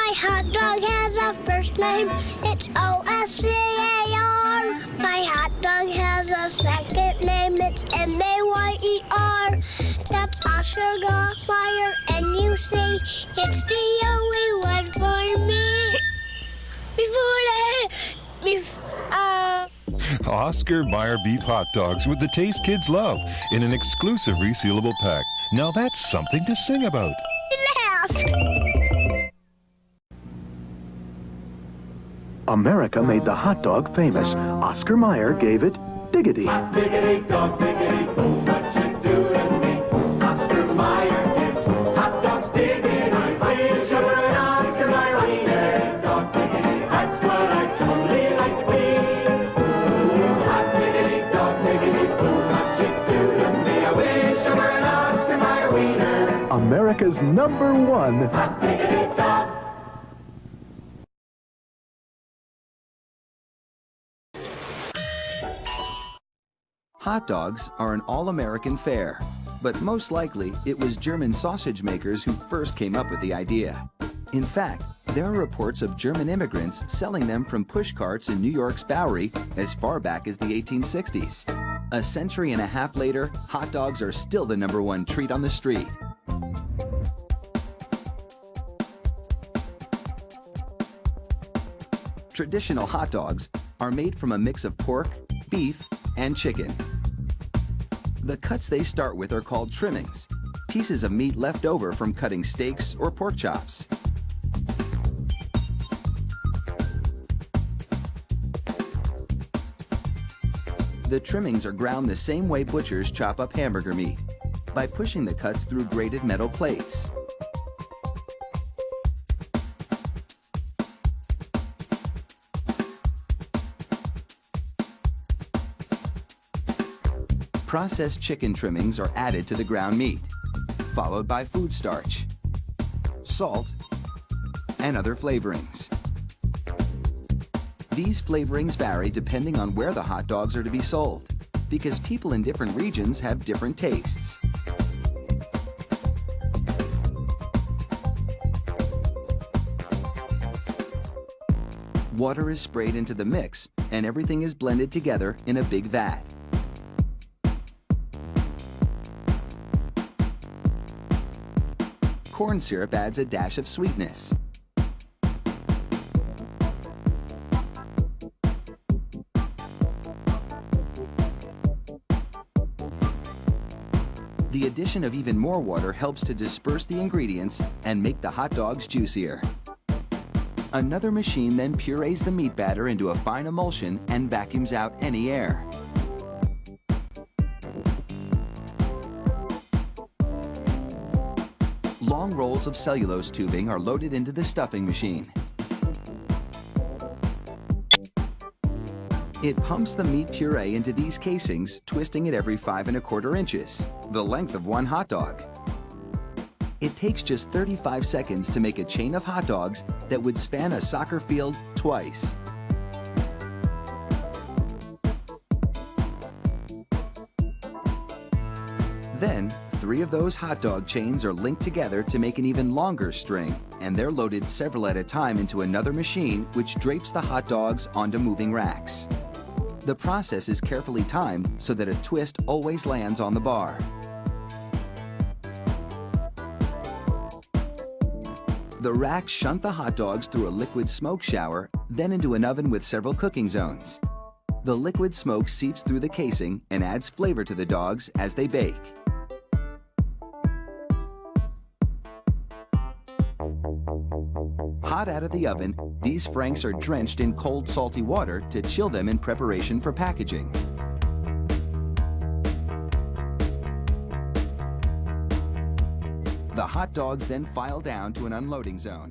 My hot dog has a first name, it's O-S-C-A-R. My hot dog has a second name, it's M-A-Y-E-R. That's Oscar Mayer, and you see, it's the only one for me. Oscar Mayer beef hot dogs with the taste kids love in an exclusive resealable pack. Now that's something to sing about. America made the hot dog famous. Oscar Mayer gave it diggity. Diggity dog, diggity, oh, what you do to me? Oscar Mayer gives hot dogs diggity. Honey, sugar, and Oscar Mayer wiener. Dog diggity, that's what I totally like to be. Ooh, hot diggity, dog diggity, oh, what you do to me? I wish I were an Oscar Mayer wiener. America's #1 Hot diggity dog. Hot dogs are an all-American fare, but most likely it was German sausage makers who first came up with the idea. In fact, there are reports of German immigrants selling them from push carts in New York's Bowery as far back as the 1860s. A century and a half later, hot dogs are still the #1 treat on the street. Traditional hot dogs are made from a mix of pork, beef, and chicken. The cuts they start with are called trimmings, pieces of meat left over from cutting steaks or pork chops. The trimmings are ground the same way butchers chop up hamburger meat, by pushing the cuts through grated metal plates. Processed chicken trimmings are added to the ground meat, followed by food starch, salt, and other flavorings. These flavorings vary depending on where the hot dogs are to be sold, because people in different regions have different tastes. Water is sprayed into the mix, and everything is blended together in a big vat. Corn syrup adds a dash of sweetness. The addition of even more water helps to disperse the ingredients and make the hot dogs juicier. Another machine then purees the meat batter into a fine emulsion and vacuums out any air. Long rolls of cellulose tubing are loaded into the stuffing machine. It pumps the meat puree into these casings, twisting it every 5 1/4 inches, the length of one hot dog. It takes just 35 seconds to make a chain of hot dogs that would span a soccer field twice. Then, 3 of those hot dog chains are linked together to make an even longer string, and they're loaded several at a time into another machine which drapes the hot dogs onto moving racks. The process is carefully timed so that a twist always lands on the bar. The racks shunt the hot dogs through a liquid smoke shower, then into an oven with several cooking zones. The liquid smoke seeps through the casing and adds flavor to the dogs as they bake. Hot out of the oven, these franks are drenched in cold, salty water to chill them in preparation for packaging. The hot dogs then file down to an unloading zone.